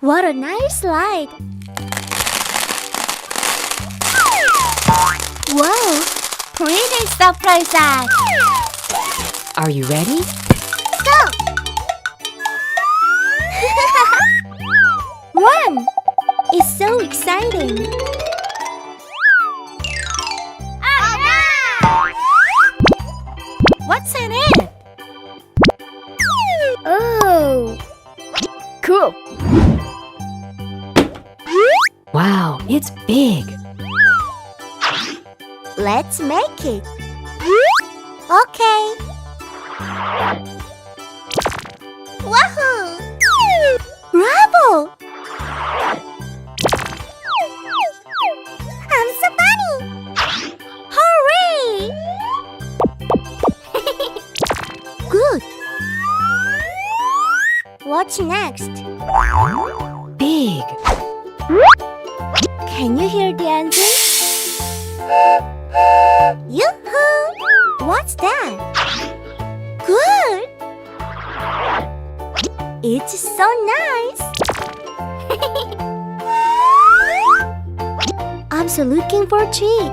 What a nice slide! Wow! Pretty stuff like that! Are you ready? Go! Run! It's so exciting! Oh no! What's in it? Oh! Cool! Wow, it's big! Let's make it! Okay! Wahoo! Bravo! I'm so funny! Hooray! Good! What's next? Big! Can you hear the engine? Yoo-hoo! What's that? Good! It's so nice! I'm so looking for a tree.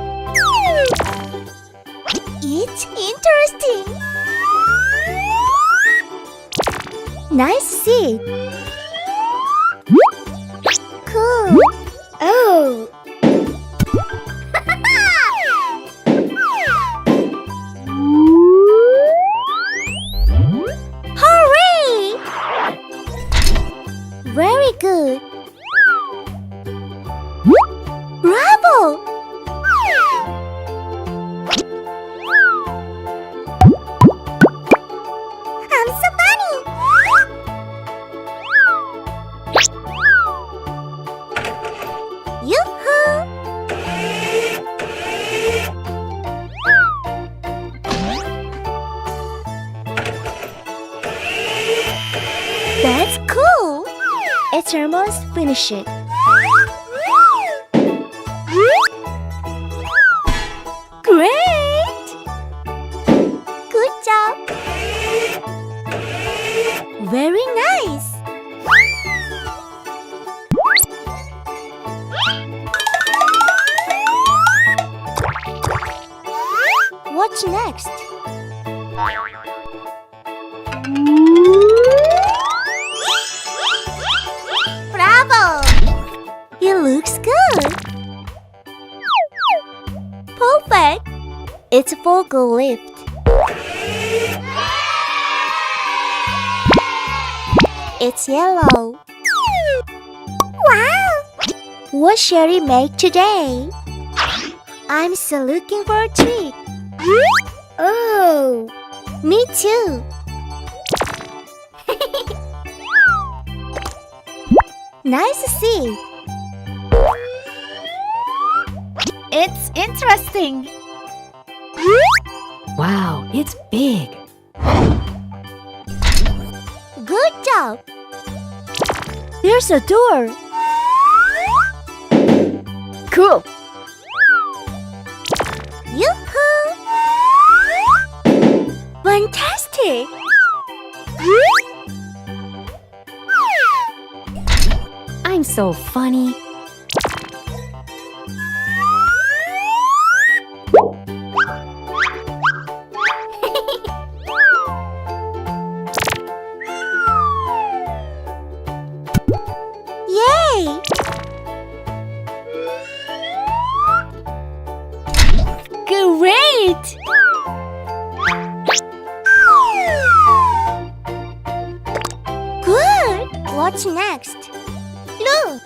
It's interesting! Nice seat! Cool! Oh! Hooray! Very good! Bravo! I'm so funny! Yoo-hoo! That's cool! It's almost finished. Great! Good job! Very nice! What's next? Bravo! It looks good! Perfect! It's a forklift. It's yellow. Wow! What shall we make today? I'm still looking for a treat. Oh, me too. Nice to see. It's interesting! Wow, it's big! Good job. There's a door. Cool! Yoo-hoo! Fantastic! I'm so funny! Yay! Great! Good! What's next? Look!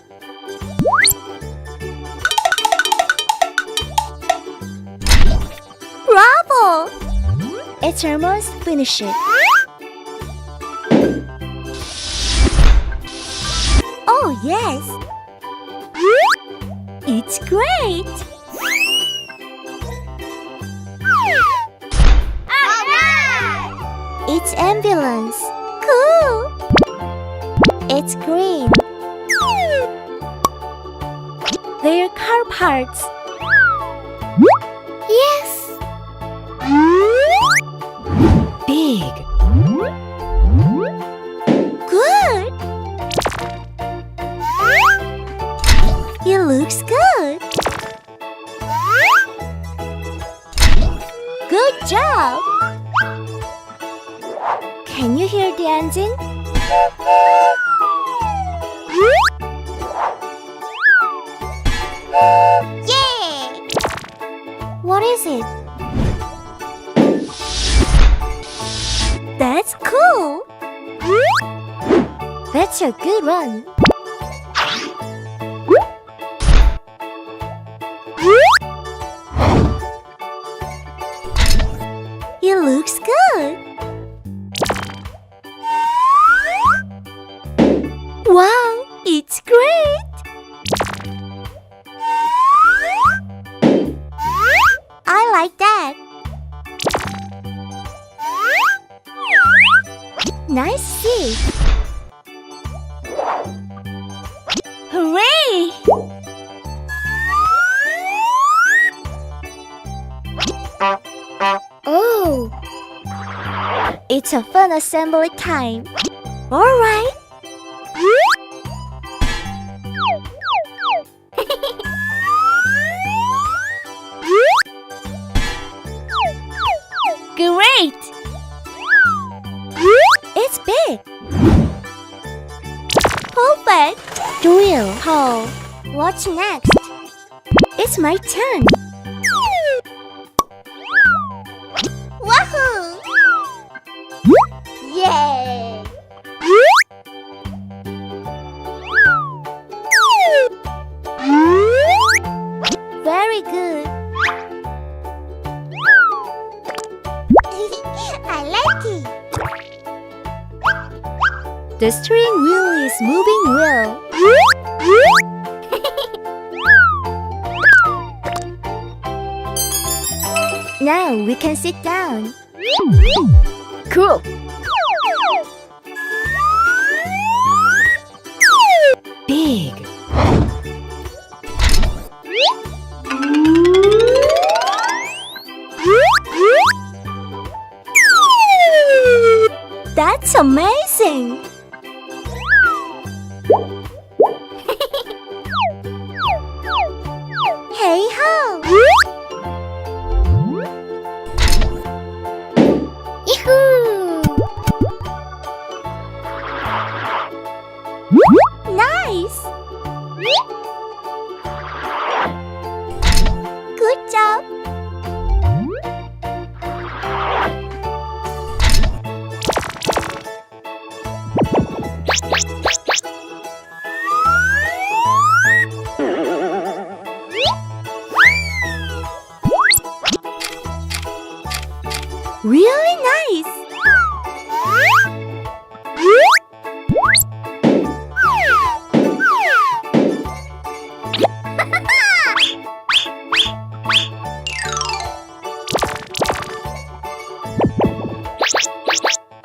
Bravo! It's almost finished. Oh, yes! It's great! It's ambulance. Cool! It's green. They're car parts. Yes! Big! Good! Can you hear the engine? Yeah! What is it? That's cool! That's a good one. It looks good. Wow, it's great. I like that. Nice seat. Hooray! Oh! It's a fun assembly time. All right. Great! It's big. Perfect. Drill hole. What's next? It's my turn. Wahoo! Yay! Very good. I like it. The steering wheel is moving well. Now we can sit down. Cool. Big. That's amazing! Hey ho! Yahoo! Nice! Good job! Really nice!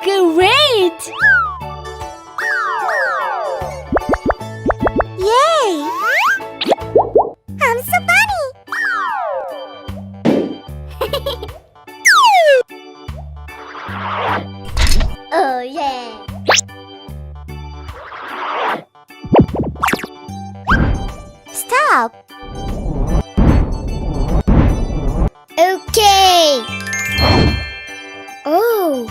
Great! Yay! I'm so funny! Oh yeah! Stop! Okay! Oh!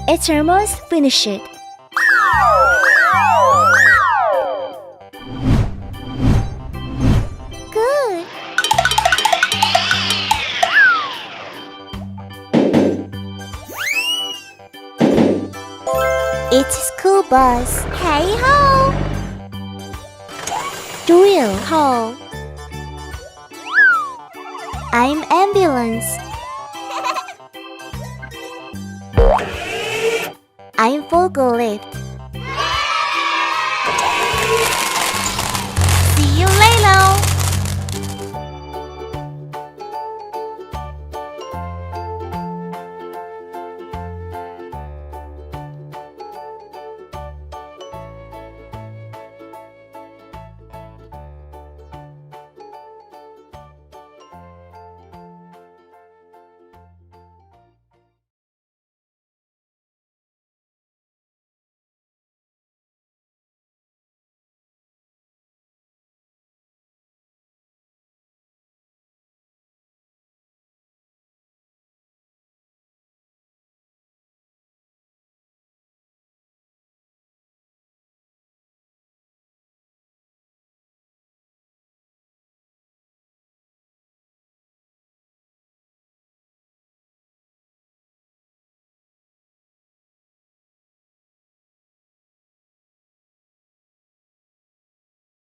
It's almost finished. Good! It's school bus. Hey ho! Drill hole. I'm ambulance. I'm forklift.